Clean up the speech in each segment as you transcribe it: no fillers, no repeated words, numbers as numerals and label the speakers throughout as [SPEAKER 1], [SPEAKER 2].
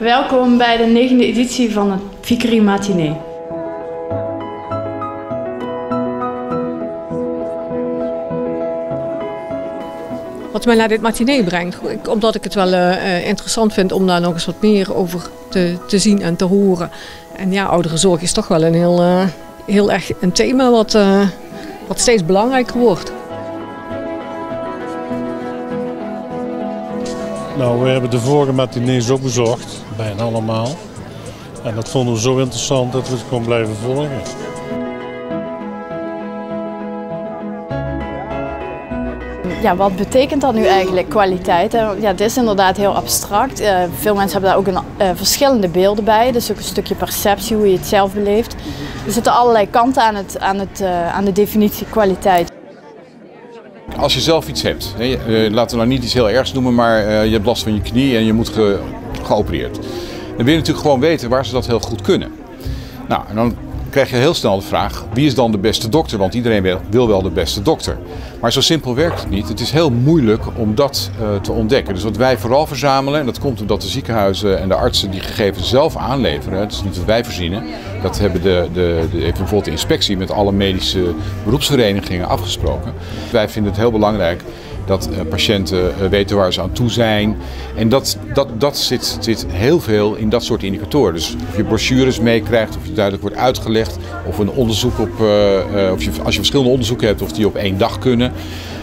[SPEAKER 1] Welkom bij de 9e editie van het Vickery Matinee.
[SPEAKER 2] Wat mij naar dit matinee brengt, omdat ik het wel interessant vind om daar nog eens wat meer over te zien en te horen. En ja, ouderenzorg is toch wel een heel erg een thema wat steeds belangrijker wordt.
[SPEAKER 3] Nou, we hebben de vorige matinees ook bezocht, bijna allemaal. En dat vonden we zo interessant dat we het gewoon blijven volgen.
[SPEAKER 1] Ja, wat betekent dat nu eigenlijk, kwaliteit? Ja, het is inderdaad heel abstract. Veel mensen hebben daar ook verschillende beelden bij. Dus ook een stukje perceptie, hoe je het zelf beleeft. Er zitten allerlei kanten aan de definitie kwaliteit.
[SPEAKER 4] Als je zelf iets hebt, laten we nou niet iets heel ergs noemen, maar je hebt last van je knie en je moet geopereerd. Dan wil je natuurlijk gewoon weten waar ze dat heel goed kunnen. Nou, en dan krijg je heel snel de vraag, wie is dan de beste dokter? Want iedereen wil wel de beste dokter. Maar zo simpel werkt het niet. Het is heel moeilijk om dat te ontdekken. Dus wat wij vooral verzamelen, en dat komt omdat de ziekenhuizen en de artsen die gegevens zelf aanleveren. Het is niet wat wij verzinnen. Dat hebben heeft bijvoorbeeld de inspectie met alle medische beroepsverenigingen afgesproken. Wij vinden het heel belangrijk dat patiënten weten waar ze aan toe zijn. En dat zit heel veel in dat soort indicatoren. Dus of je brochures meekrijgt, of je duidelijk wordt uitgelegd, of een onderzoek als je verschillende onderzoeken hebt, of die op 1 dag kunnen.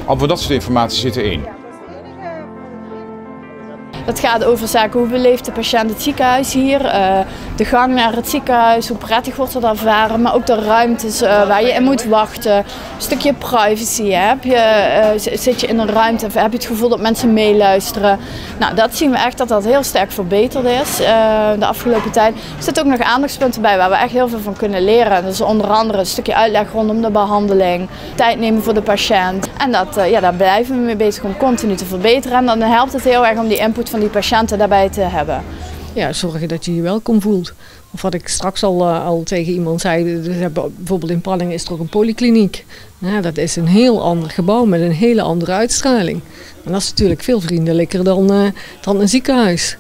[SPEAKER 4] Allemaal dat soort informatie zit erin.
[SPEAKER 1] Het gaat over zaken, hoe beleeft de patiënt het ziekenhuis hier, de gang naar het ziekenhuis, hoe prettig wordt dat ervaren, maar ook de ruimtes waar je in moet wachten, een stukje privacy. Zit je in een ruimte, heb je het gevoel dat mensen meeluisteren? Nou, dat zien we echt dat dat heel sterk verbeterd is de afgelopen tijd. Er zitten ook nog aandachtspunten bij waar we echt heel veel van kunnen leren. Dus onder andere een stukje uitleg rondom de behandeling, tijd nemen voor de patiënt. En daar blijven we mee bezig om continu te verbeteren. En dan helpt het heel erg om die input van die patiënten daarbij te hebben.
[SPEAKER 2] Ja, zorgen dat je je welkom voelt. Of wat ik straks al tegen iemand zei, bijvoorbeeld in Palling is er ook een polykliniek. Ja, dat is een heel ander gebouw met een hele andere uitstraling. En dat is natuurlijk veel vriendelijker dan een ziekenhuis.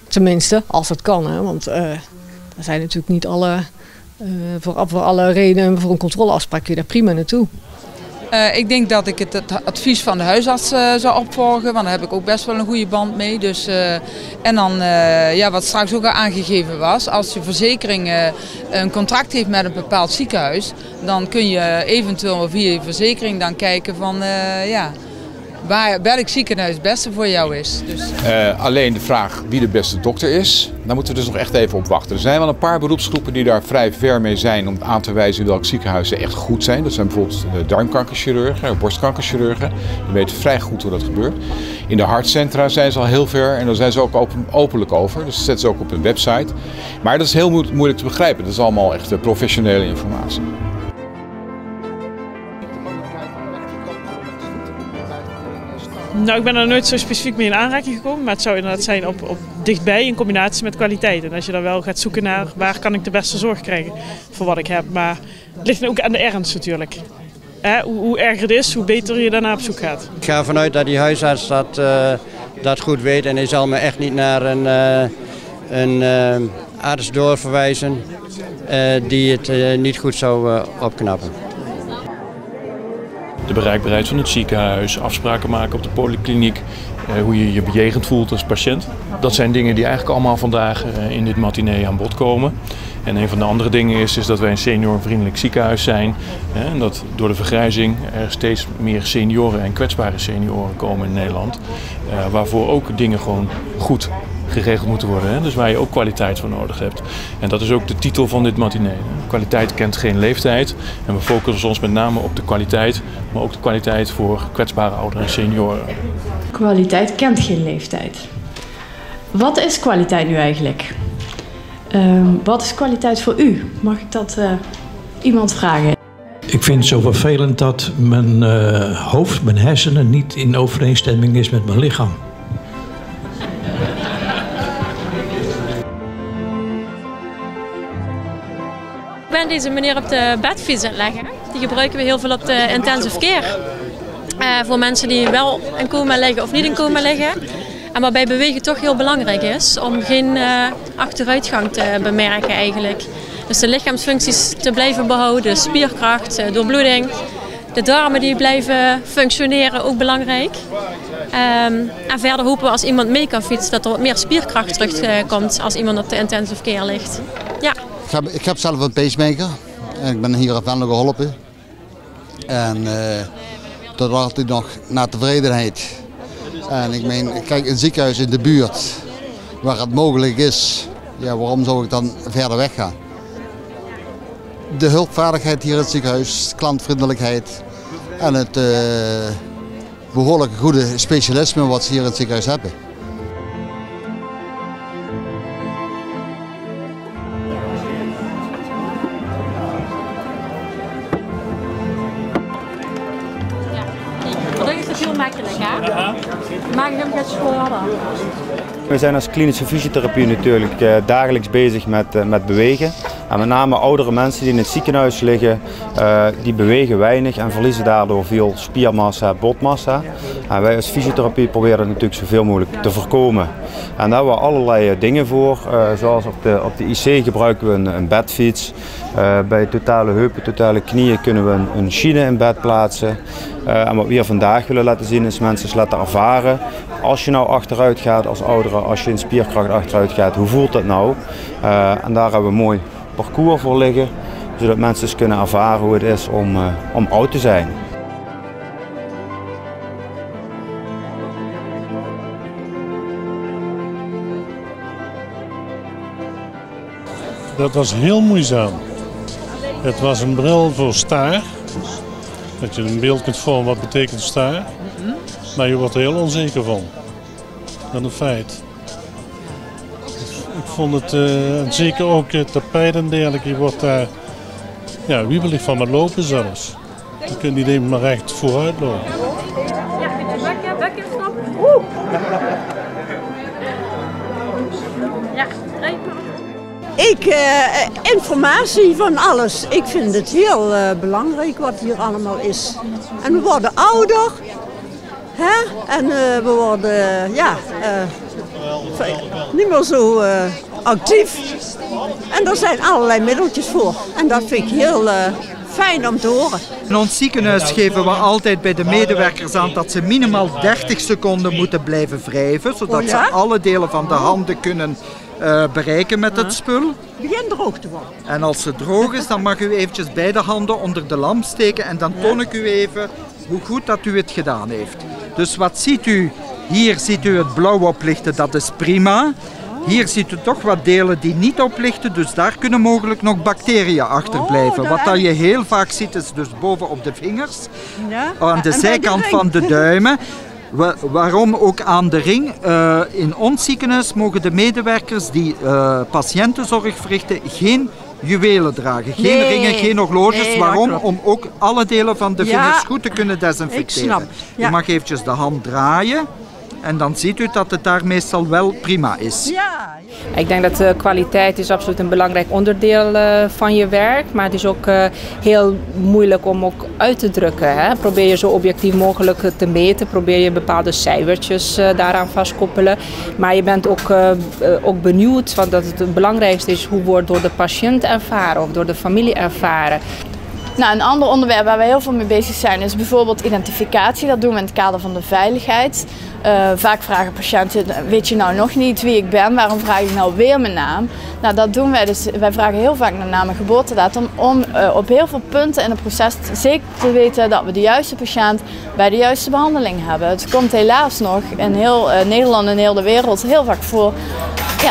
[SPEAKER 2] Tenminste, als het kan. Hè? Want er zijn natuurlijk niet voor alle redenen, voor een controleafspraak kun je daar prima naartoe.
[SPEAKER 5] Ik denk dat ik het advies van de huisarts zou opvolgen, want daar heb ik ook best wel een goede band mee. Dus, en dan, wat straks ook al aangegeven was, als je verzekering een contract heeft met een bepaald ziekenhuis, dan kun je eventueel via je verzekering dan kijken van welk ziekenhuis het beste voor jou is. Dus.
[SPEAKER 4] Alleen de vraag wie de beste dokter is, daar moeten we dus nog echt even op wachten. Er zijn wel een paar beroepsgroepen die daar vrij ver mee zijn om aan te wijzen in welke ziekenhuizen echt goed zijn. Dat zijn bijvoorbeeld de darmkankerchirurgen, borstkankerchirurgen. Die weten vrij goed hoe dat gebeurt. In de hartcentra zijn ze al heel ver en daar zijn ze ook openlijk over. Dus dat zetten ze ook op hun website. Maar dat is heel moeilijk te begrijpen. Dat is allemaal echt professionele informatie.
[SPEAKER 6] Nou, ik ben er nooit zo specifiek mee in aanraking gekomen, maar het zou inderdaad zijn op dichtbij in combinatie met kwaliteit. En als je dan wel gaat zoeken naar waar kan ik de beste zorg krijgen voor wat ik heb. Maar het ligt ook aan de ernst natuurlijk. Hoe erger het is, hoe beter je daarna op zoek gaat.
[SPEAKER 7] Ik ga ervan uit dat die huisarts dat goed weet en hij zal me echt niet naar een arts doorverwijzen die het niet goed zou opknappen.
[SPEAKER 8] De bereikbaarheid van het ziekenhuis, afspraken maken op de polykliniek, hoe je je bejegend voelt als patiënt. Dat zijn dingen die eigenlijk allemaal vandaag in dit matinee aan bod komen. En een van de andere dingen is dat wij een seniorvriendelijk ziekenhuis zijn. En dat door de vergrijzing er steeds meer senioren en kwetsbare senioren komen in Nederland. Waarvoor ook dingen gewoon goed geregeld moeten worden. Hè? Dus waar je ook kwaliteit voor nodig hebt. En dat is ook de titel van dit matinee. Kwaliteit kent geen leeftijd. En we focussen ons met name op de kwaliteit, maar ook de kwaliteit voor kwetsbare ouderen en senioren.
[SPEAKER 1] Kwaliteit kent geen leeftijd. Wat is kwaliteit nu eigenlijk? Wat is kwaliteit voor u? Mag ik dat iemand vragen?
[SPEAKER 9] Ik vind het zo vervelend dat mijn hoofd, mijn hersenen niet in overeenstemming is met mijn lichaam.
[SPEAKER 10] Ik ben deze meneer op de bedfiets aan het leggen. Die gebruiken we heel veel op de intensive care. Voor mensen die wel in coma liggen of niet in coma liggen. En waarbij bewegen toch heel belangrijk is om geen achteruitgang te bemerken eigenlijk. Dus de lichaamsfuncties te blijven behouden, spierkracht, doorbloeding. De darmen die blijven functioneren, ook belangrijk. En verder hopen we als iemand mee kan fietsen dat er wat meer spierkracht terugkomt als iemand op de intensive care ligt. Ja.
[SPEAKER 11] Ik heb zelf een pacemaker en ik ben hier afhankelijk geholpen. En dat was altijd nog naar tevredenheid. En ik meen, kijk, een ziekenhuis in de buurt waar het mogelijk is, ja, waarom zou ik dan verder weggaan? De hulpvaardigheid hier in het ziekenhuis, klantvriendelijkheid en het behoorlijk goede specialisme wat ze hier in het ziekenhuis hebben.
[SPEAKER 10] Dat is het heel makkelijk, hè? Maak hem wat schoner.
[SPEAKER 12] We zijn als klinische fysiotherapie natuurlijk dagelijks bezig met bewegen. En met name oudere mensen die in het ziekenhuis liggen, die bewegen weinig en verliezen daardoor veel spiermassa, botmassa. En wij als fysiotherapie proberen dat natuurlijk zoveel mogelijk te voorkomen. En daar hebben we allerlei dingen voor. Zoals op de IC gebruiken we een bedfiets. Bij totale heupen, totale knieën kunnen we een schiene in bed plaatsen. En wat we hier vandaag willen laten zien is mensen laten ervaren. Als je nou achteruit gaat als oudere, als je in spierkracht achteruit gaat, hoe voelt dat nou? En daar hebben we een mooi parcours voor liggen. Zodat mensen dus kunnen ervaren hoe het is om oud te zijn.
[SPEAKER 3] Dat was heel moeizaam. Het was een bril voor staar. Dat je een beeld kunt vormen wat betekent staar. Maar je wordt er heel onzeker van. Dat is een feit. Ik vond het, zeker ook het tapijt en dergelijke, je wordt daar wiebelig van met lopen zelfs. Je kunt niet even maar recht vooruit lopen.
[SPEAKER 13] Informatie van alles. Ik vind het heel belangrijk wat hier allemaal is. En we worden ouder. Hè? En we worden niet meer zo actief. En er zijn allerlei middeltjes voor. En dat vind ik heel fijn om te horen.
[SPEAKER 14] In ons ziekenhuis geven we altijd bij de medewerkers aan dat ze minimaal 30 seconden moeten blijven wrijven. Zodat ze alle delen van de handen kunnen bereiken met het spul.
[SPEAKER 13] Begin droog te worden.
[SPEAKER 14] En als het droog is, dan mag u eventjes beide handen onder de lamp steken en dan toon ik u even hoe goed dat u het gedaan heeft. Dus wat ziet u? Hier ziet u het blauw oplichten, dat is prima. Hier ziet u toch wat delen die niet oplichten, dus daar kunnen mogelijk nog bacteriën achterblijven. Wat dat je heel vaak ziet is dus boven op de vingers, aan de zijkant van de duimen. Waarom ook aan de ring? In ons ziekenhuis mogen de medewerkers die patiëntenzorg verrichten geen juwelen dragen. Geen ringen, geen horloges. Waarom? Om ook alle delen van de vingers goed te kunnen desinfecteren. Je mag eventjes de hand draaien en dan ziet u dat het daar meestal wel prima is.
[SPEAKER 15] Ik denk dat de kwaliteit is absoluut een belangrijk onderdeel van je werk, maar het is ook heel moeilijk om ook uit te drukken. Hè? Probeer je zo objectief mogelijk te meten, probeer je bepaalde cijfertjes daaraan vastkoppelen. Maar je bent ook benieuwd, want dat het belangrijkste is hoe wordt door de patiënt ervaren of door de familie ervaren.
[SPEAKER 1] Nou, een ander onderwerp waar we heel veel mee bezig zijn is bijvoorbeeld identificatie. Dat doen we in het kader van de veiligheid. Vaak vragen patiënten, weet je nou nog niet wie ik ben, waarom vraag ik nou weer mijn naam? Nou, dat doen wij dus. Wij vragen heel vaak naar naam en geboortedatum om op heel veel punten in het proces zeker te weten dat we de juiste patiënt bij de juiste behandeling hebben. Het komt helaas nog in heel Nederland en heel de wereld heel vaak voor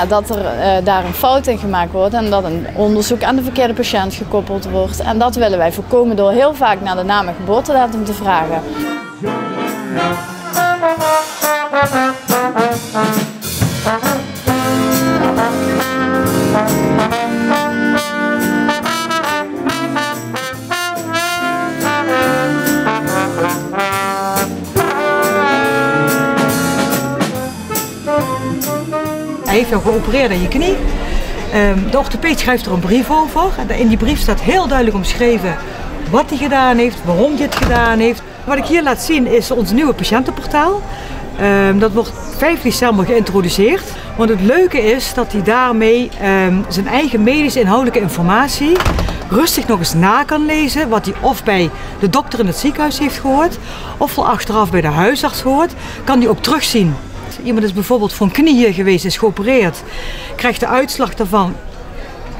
[SPEAKER 1] dat er daar een fout in gemaakt wordt en dat een onderzoek aan de verkeerde patiënt gekoppeld wordt. En dat willen wij voorkomen door heel vaak naar de naam en geboortedatum te vragen.
[SPEAKER 16] Hij heeft jou geopereerd aan je knie. De orthopeed schrijft er een brief over. In die brief staat heel duidelijk omschreven wat hij gedaan heeft, waarom hij het gedaan heeft. Wat ik hier laat zien is ons nieuwe patiëntenportaal. Dat wordt 5 december geïntroduceerd. Want het leuke is dat hij daarmee zijn eigen medische inhoudelijke informatie rustig nog eens na kan lezen. Wat hij of bij de dokter in het ziekenhuis heeft gehoord, of wel achteraf bij de huisarts hoort, kan hij ook terugzien. Iemand is bijvoorbeeld voor een knie hier geweest, is geopereerd, krijgt de uitslag daarvan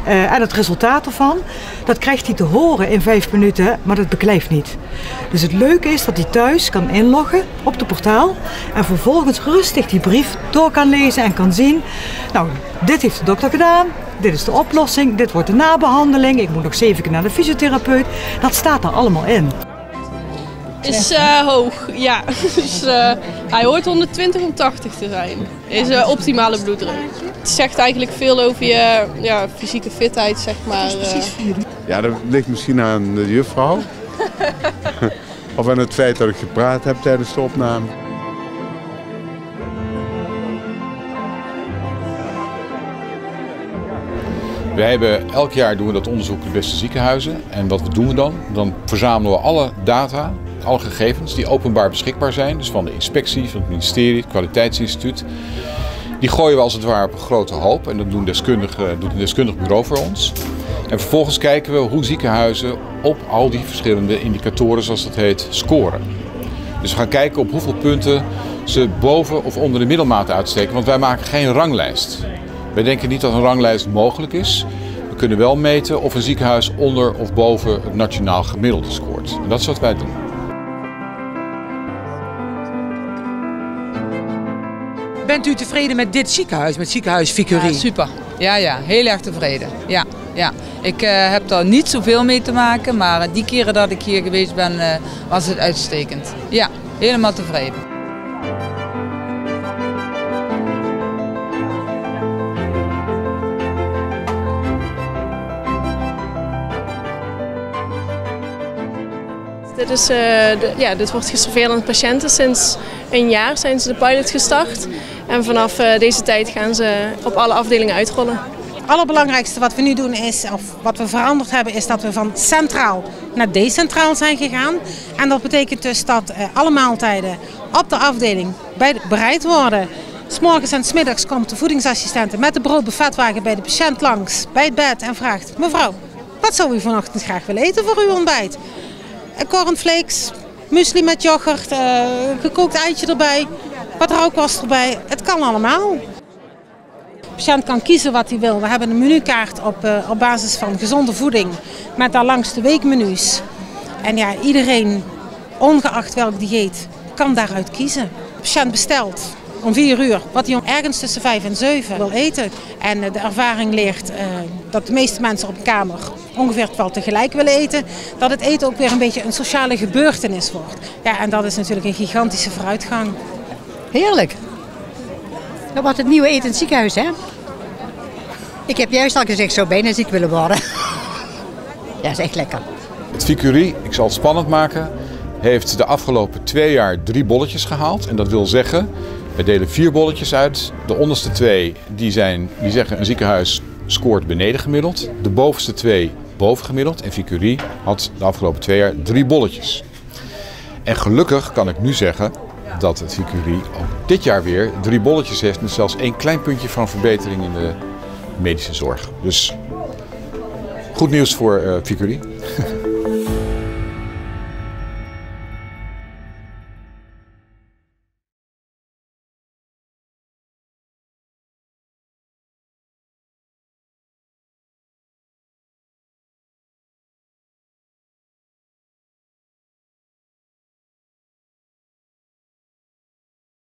[SPEAKER 16] en het resultaat ervan. Dat krijgt hij te horen in 5 minuten, maar dat beklijft niet. Dus het leuke is dat hij thuis kan inloggen op de portaal en vervolgens rustig die brief door kan lezen en kan zien. Nou, dit heeft de dokter gedaan, dit is de oplossing, dit wordt de nabehandeling, ik moet nog 7 keer naar de fysiotherapeut. Dat staat er allemaal in.
[SPEAKER 17] Is hoog, ja. Dus, hij hoort 120 om 80 te zijn. Is optimale bloeddruk. Het zegt eigenlijk veel over je fysieke fitheid, zeg maar.
[SPEAKER 18] Ja, dat ligt misschien aan de juffrouw. Of aan het feit dat ik gepraat heb tijdens de opname.
[SPEAKER 4] Wij hebben elk jaar doen we dat onderzoek in de beste ziekenhuizen. En wat doen we dan? Dan verzamelen we alle data, alle gegevens die openbaar beschikbaar zijn. Dus van de inspectie, van het ministerie, het kwaliteitsinstituut. Die gooien we als het ware op een grote hoop. En dat doet een deskundig bureau voor ons. En vervolgens kijken we hoe ziekenhuizen op al die verschillende indicatoren, zoals dat heet, scoren. Dus we gaan kijken op hoeveel punten ze boven of onder de middelmaat uitsteken. Want wij maken geen ranglijst. Wij denken niet dat een ranglijst mogelijk is. We kunnen wel meten of een ziekenhuis onder of boven het nationaal gemiddelde scoort. En dat is wat wij doen.
[SPEAKER 16] Bent u tevreden met dit ziekenhuis, met ziekenhuis Vicurie?
[SPEAKER 5] Ja, super. Ja, heel erg tevreden. Ja. Ik heb daar niet zoveel mee te maken, maar die keren dat ik hier geweest ben, was het uitstekend. Ja, helemaal tevreden.
[SPEAKER 17] Dit wordt geserveerd aan de patiënten. Sinds een jaar zijn ze de pilot gestart. En vanaf deze tijd gaan ze op alle afdelingen uitrollen.
[SPEAKER 19] Het allerbelangrijkste wat we nu doen is, of wat we veranderd hebben, is dat we van centraal naar decentraal zijn gegaan. En dat betekent dus dat alle maaltijden op de afdeling bereid worden. 's Morgens en 's middags komt de voedingsassistente met de broodbuffetwagen bij de patiënt langs, bij het bed en vraagt: mevrouw, wat zou u vanochtend graag willen eten voor uw ontbijt? Cornflakes, muesli met yoghurt, gekookt eitje erbij, wat rookworst erbij. Het kan allemaal. De patiënt kan kiezen wat hij wil. We hebben een menukaart op basis van gezonde voeding met daarlangs de weekmenu's. En ja, iedereen, ongeacht welk dieet, kan daaruit kiezen. De patiënt bestelt om 4 uur wat hij ergens tussen 5 en 7 wil eten. En de ervaring leert dat de meeste mensen op de kamer ongeveer wel tegelijk willen eten. Dat het eten ook weer een beetje een sociale gebeurtenis wordt. Ja, en dat is natuurlijk een gigantische vooruitgang.
[SPEAKER 20] Heerlijk. Dat wordt het nieuwe eten in het ziekenhuis, hè? Ik heb juist al gezegd, zo bijna ziek willen worden. Ja, is echt lekker.
[SPEAKER 4] Het Vicurie, ik zal het spannend maken, heeft de afgelopen 2 jaar 3 bolletjes gehaald. En dat wil zeggen, we delen 4 bolletjes uit. De onderste 2 die zeggen een ziekenhuis scoort beneden gemiddeld. De bovenste 2 boven gemiddeld. En Vicurie had de afgelopen 2 jaar 3 bolletjes. En gelukkig kan ik nu zeggen dat het Vicurie ook dit jaar weer 3 bolletjes heeft. Met zelfs 1 klein puntje van verbetering in de medische zorg. Dus goed nieuws voor Vicurie.